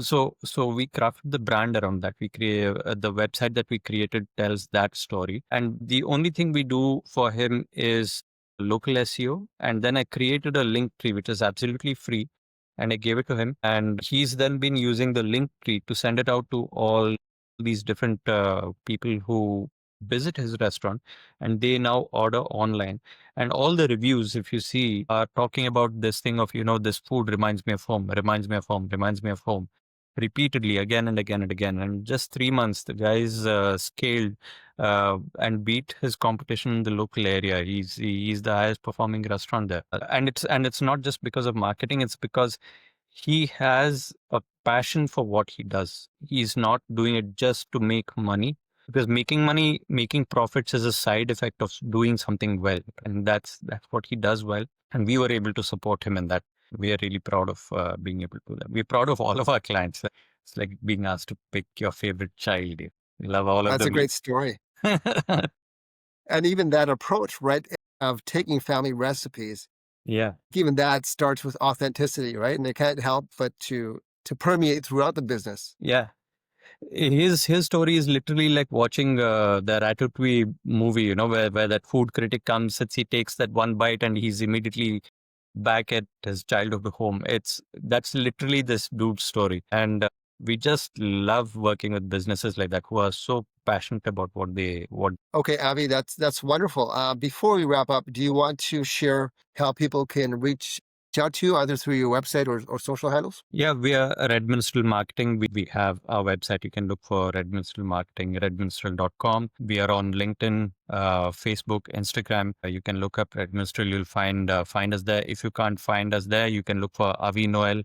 So we crafted the brand around that. We create the website that we created tells that story, and the only thing we do for him is local SEO. And then I created a link tree which is absolutely free, and I gave it to him, and he's then been using the link tree to send it out to all these different people who visit his restaurant, and they now order online. And all the reviews, if you see, are talking about this thing of, this food reminds me of home, reminds me of home, reminds me of home, repeatedly, again and again and again. And just 3 months, the guy's scaled and beat his competition in the local area. He's the highest performing restaurant there. And it's not just because of marketing, it's because he has a passion for what he does. He's not doing it just to make money, because making money, making profits is a side effect of doing something well. And that's what he does well. And we were able to support him in that. We are really proud of being able to do that. We're proud of all of our clients. It's like being asked to pick your favorite child. We love all of That's a them. great story. And even that approach, right, of taking family recipes, Yeah. even that starts with authenticity, right? And they can't help but to permeate throughout the business. Yeah. His story is literally like watching the Ratatouille movie, where that food critic comes, sits, he takes that one bite, and he's immediately back at his childhood home. That's literally this dude's story, and we just love working with businesses like that who are so passionate about what. Okay, Avi, that's wonderful. Before we wrap up, do you want to share how people can reach out to you either through your website or social handles? Yeah, we are Red Minstrel Marketing. We have our website. You can look for Red Minstrel Marketing, redminstrel.com. We are on LinkedIn, Facebook, Instagram. You can look up Red Minstrel. You'll find us there. If you can't find us there, you can look for Avi Noel.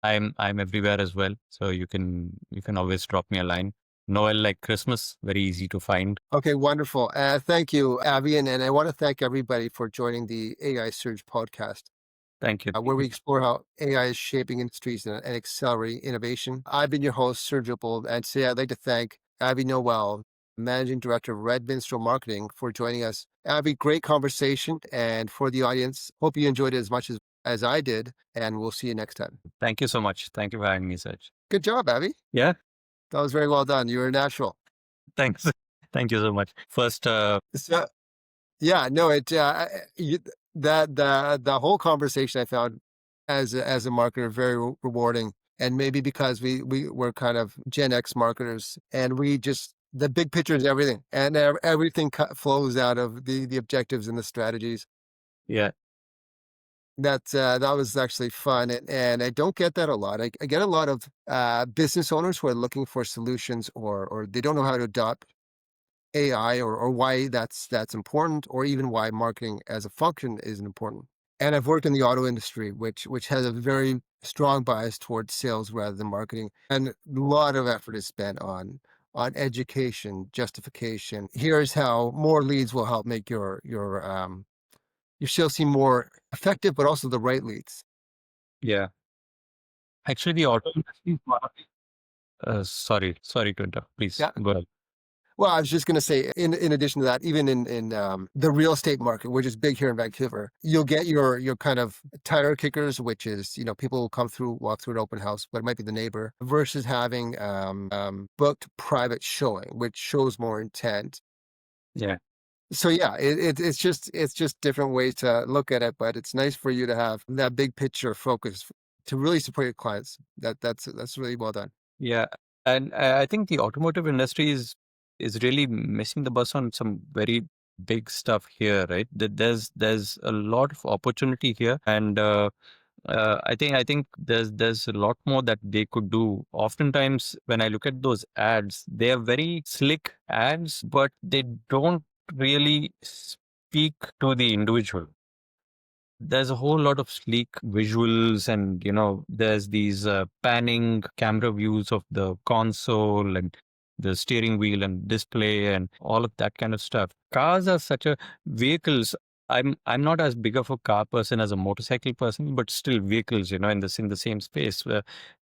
I'm everywhere as well. So you can always drop me a line. Noel like Christmas, very easy to find. Okay, wonderful. Thank you, Avi, and I want to thank everybody for joining the AI Surge podcast, Thank you. where we explore how AI is shaping industries and accelerating innovation. I've been your host, Surj Uppal, and today I'd like to thank Avi Noel, Managing Director of Red Minstrel Marketing, for joining us. Avi, great conversation, and for the audience, hope you enjoyed it as much as I did, and we'll see you next time. Thank you so much. Thank you for having me, Serge. Good job, Avi. Yeah, That was very well done. You're a natural. thanks. Thank you so much. First, So, yeah, no, the whole conversation I found as a marketer very rewarding, and maybe because we were kind of Gen X marketers, and we just the big picture is everything, and everything flows out of the objectives and the strategies. yeah, That was actually fun, and I don't get that a lot. I get a lot of business owners who are looking for solutions, or they don't know how to adopt AI, or why that's important, or even why marketing as a function is important. And I've worked in the auto industry, which has a very strong bias towards sales rather than marketing, and a lot of effort is spent on education, justification. Here's how more leads will help make your sales team more effective, but also the right leads. yeah. Actually, the auto industry is one of sorry to interrupt. Please Yeah. go ahead. Well, I was just going to say, in addition to that, even in the real estate market, which is big here in Vancouver, you'll get your kind of tire kickers, which is people will come through, walk through an open house, but it might be the neighbor, versus having booked private showing, which shows more intent. Yeah. So yeah, it's just different ways to look at it, but it's nice for you to have that big picture focus to really support your clients. That's really well done. Yeah, and I think the automotive industry is really missing the bus on some very big stuff here, right? There's a lot of opportunity here, and I think there's a lot more that they could do. Oftentimes, when I look at those ads, they are very slick ads, but they don't really speak to the individual. There's a whole lot of sleek visuals, and there's these panning camera views of the console and the steering wheel and display and all of that kind of stuff. Cars are such a vehicles. I'm not as big of a car person as a motorcycle person, but still vehicles, in the same space.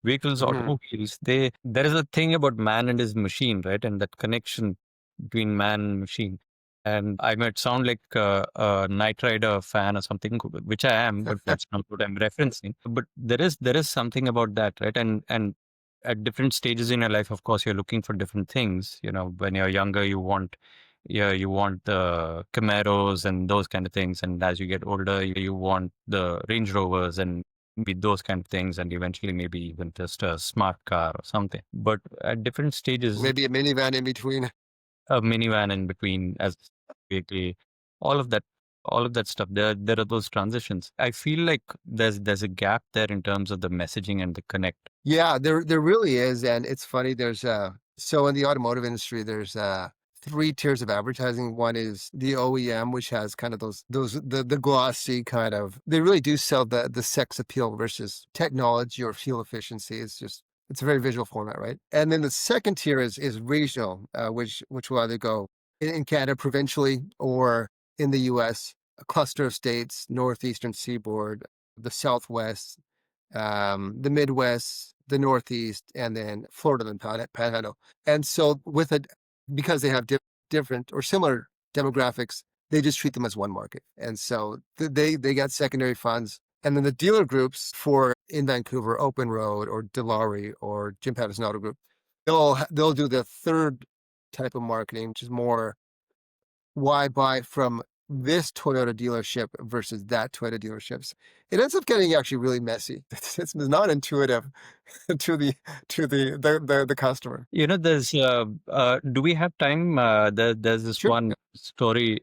Vehicles, Hmm. automobiles, there is a thing about man and his machine, right? And that connection between man and machine. And I might sound like a Knight Rider fan or something, which I am, but that's not what I'm referencing. But there is something about that, right? And at different stages in your life, of course, you're looking for different things. When you're younger, you want the Camaros and those kind of things, and as you get older, you want the Range Rovers and maybe those kind of things, and eventually maybe even just a smart car or something. But at different stages, Maybe a minivan in between. a minivan in between as vehicle, all of that, all of that stuff. There are those transitions. I feel like there's a gap there in terms of the messaging and the connect. Yeah, there really is, and it's funny. There's so in the automotive industry, there's three tiers of advertising. One is the OEM, which has kind of the glossy kind of. They really do sell the sex appeal versus technology or fuel efficiency. It's a very visual format, right? And then the second tier is regional, which will either go in Canada provincially or in the U.S. a cluster of states, northeastern seaboard, the Southwest, the Midwest, the Northeast, and then Florida and Panhandle. And so with it, because they have different or similar demographics, they just treat them as one market. And so they got secondary funds. And then the dealer groups for in Vancouver, Open Road or Dilawri or Jim Patterson Auto Group, they'll do the third type of marketing, which is more why buy from this Toyota dealership versus that Toyota dealerships. It ends up getting actually really messy. It's not intuitive to the customer. There's do we have time? There's this Sure. one story.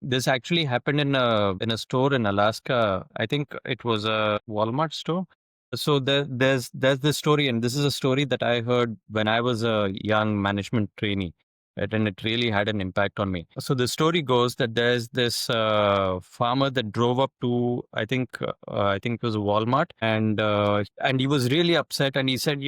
This actually happened in a store in Alaska. I think it was a Walmart store. So there's this story, and this is a story that I heard when I was a young management trainee. Right, and it really had an impact on me. So the story goes that there's this farmer that drove up to, I think it was a Walmart, and he was really upset, and he said,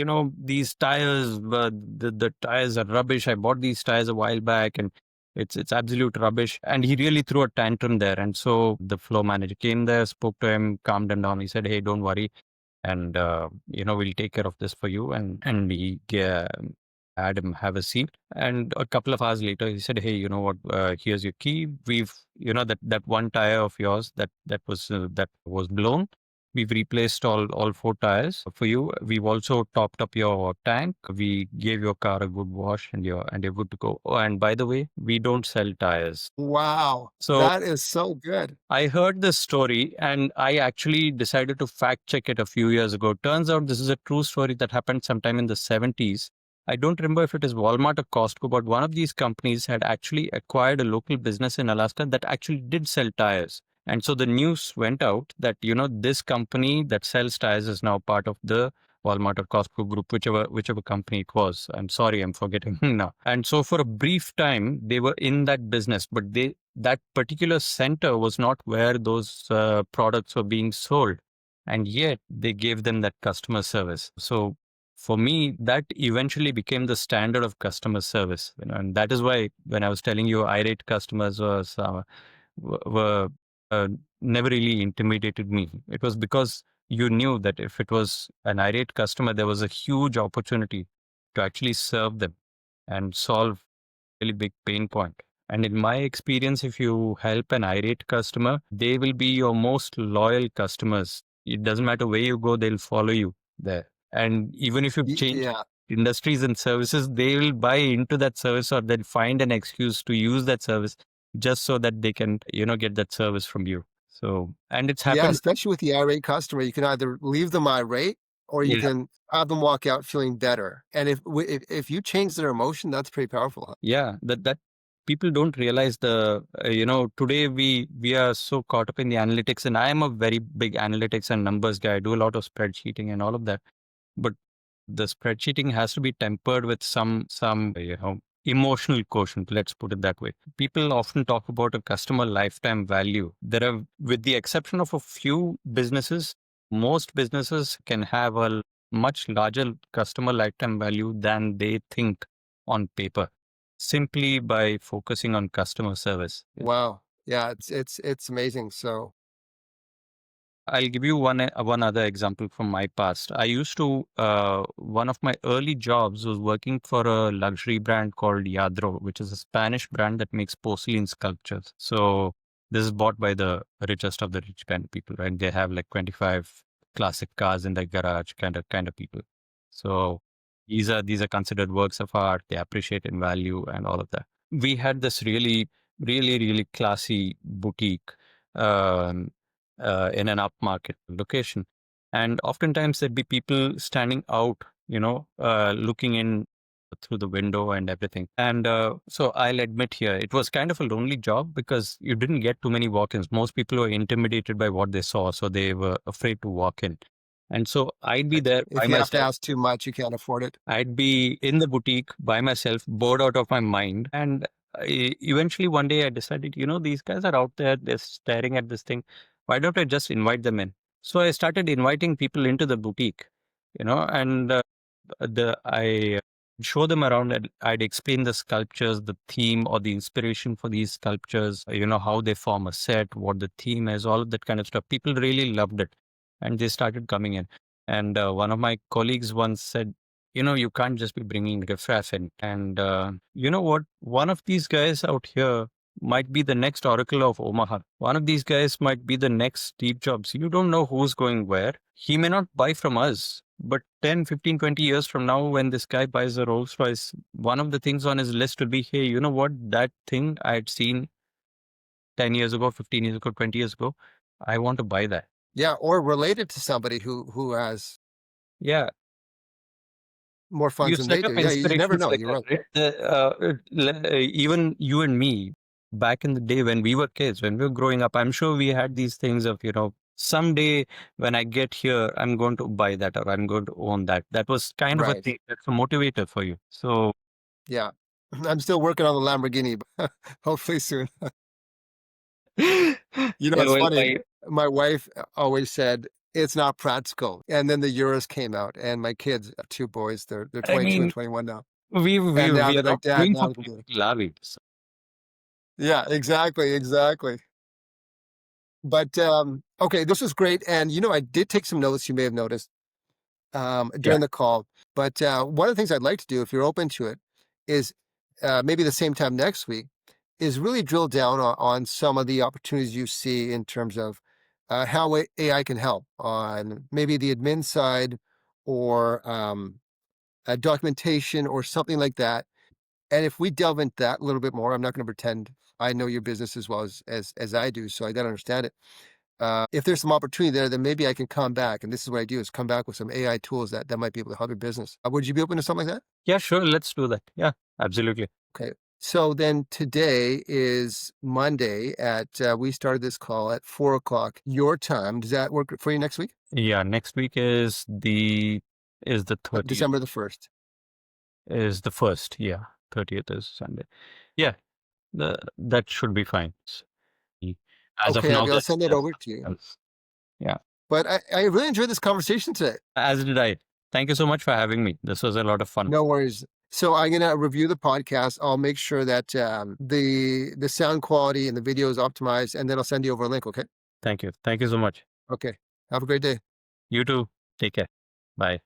these tires, the tires are rubbish. I bought these tires a while back, and it's absolute rubbish. And he really threw a tantrum there. And so the floor manager came there, spoke to him, calmed him down. He said, "Hey, don't worry, and we'll take care of this for you." And he had him have a seat. And a couple of hours later, he said, "Hey, you know what? Here's your key. We've that one tire of yours that was blown. We've replaced all four tires for you. We've also topped up your tank. We gave your car a good wash, and you're good to go. Oh, and by the way, we don't sell tires." Wow, So that is so good. I heard this story, and I actually decided to fact check it a few years ago. Turns out this is a true story that happened sometime in the 70s. I don't remember if it is Walmart or Costco, but one of these companies had actually acquired a local business in Alaska that actually did sell tires. And so the news went out that, this company that sells tires is now part of the Walmart or Costco group, whichever company it was. I'm sorry, I'm forgetting now. And so for a brief time, they were in that business, but that particular center was not where those products were being sold. And yet they gave them that customer service. So for me, that eventually became the standard of customer service. And that is why when I was telling you irate customers were never really intimidated me. It was because you knew that if it was an irate customer, there was a huge opportunity to actually serve them and solve. really big pain point. And in my experience, if you help an irate customer, they will be your most loyal customers. It doesn't matter where you go, they'll follow you there. And even if you change Yeah. industries and services, they will buy into that service or they'll find an excuse to use that service just so that they can, get that service from you. So, and it's Yeah, happened. especially with the irate customer, you can either leave them irate or you Yeah. can have them walk out feeling better. And if you change their emotion, that's pretty powerful, huh? Yeah, that people don't realize today we are so caught up in the analytics, and I am a very big analytics and numbers guy. I do a lot of spreadsheeting and all of that. But the spreadsheeting has to be tempered with some emotional quotient, let's put it that way. People often talk about a customer lifetime value. There are, with the exception of a few businesses, most businesses can have a much larger customer lifetime value than they think on paper, simply by focusing on customer service. Wow. Yeah, it's amazing. So, I'll give you one other example from my past. I used to one of my early jobs was working for a luxury brand called Yadro, which is a Spanish brand that makes porcelain sculptures. So this is bought by the richest of the rich kind of people, right? They have like 25 classic cars in their garage, kind of people. So these are considered works of art. They appreciate in value and all of that. We had this really classy boutique. Um, in an upmarket location. And oftentimes there'd be people standing out, looking in through the window and everything. And so I'll admit here, it was kind of a lonely job because you didn't get too many walk-ins. Most people were intimidated by what they saw, so they were afraid to walk in. And so I'd be there by if you have to myself. ask too much, you can't afford it. I'd be in the boutique by myself, bored out of my mind. And eventually one day I decided, these guys are out there, they're staring at this thing. Why don't I just invite them in? So I started inviting people into the boutique, and I show them around and I'd explain the sculptures, the theme or the inspiration for these sculptures, how they form a set, what the theme is, all of that kind of stuff. People really loved it and they started coming in. And one of my colleagues once said, you can't just be bringing riffraff in. And you know what? One of these guys out here might be the next Oracle of Omaha. One of these guys might be the next Steve Jobs. You don't know who's going where. He may not buy from us, but 10, 15, 20 years from now, when this guy buys a Rolls Royce, one of the things on his list will be, hey, you know what? That thing I had seen 10 years ago, 15 years ago, 20 years ago, I want to buy that. Yeah, or related to somebody who has Yeah, more you funds than they set do. up Yeah, you never inspirations know. like You're that, right. right? Even you and me, back in the day when we were kids, when we were growing up, I'm sure we had these things of, someday when I get here, I'm going to buy that or I'm going to own that. That was kind of a Right. thing that's a motivator for you. So, Yeah. I'm still working on the Lamborghini, but hopefully soon. yeah, It's well, funny. My wife always said it's not practical. And then the Euros came out, and my kids, two boys, they're I 22 and mean, 21 now. we And now we they're are not like, Dad, going for now we can do it. political lobby. So, Yeah, exactly, exactly. But okay, this was great. And I did take some notes, you may have noticed, yeah, during the call. But one of the things I'd like to do, if you're open to it, is maybe the same time next week, is really drill down on some of the opportunities you see in terms of how AI can help on maybe the admin side or documentation or something like that. And if we delve into that a little bit more, I'm not going to pretend I know your business as well as I do, so I got to understand it. If there's some opportunity there, then maybe I can come back. And this is what I do: is come back with some AI tools that might be able to help your business. Would you be open to something like that? yeah, sure, let's do that. Yeah, absolutely. Okay. So then today is Monday at, we started this call at 4 o'clock your time. Does that work for you next week? Yeah, next week is the 30th, December the 1st. is the first. Yeah, 30th is Sunday. Yeah, that should be fine. As of Okay, now, Avi, I'll send that there's over to nothing you. else. Yeah, But I really enjoyed this conversation today. as did I. Thank you so much for having me. This was a lot of fun. No worries. So I'm gonna review the podcast. I'll make sure that the sound quality and the video is optimized, and then I'll send you over a link. Okay. Thank you. Thank you so much. Okay. Have a great day. You too. Take care. Bye.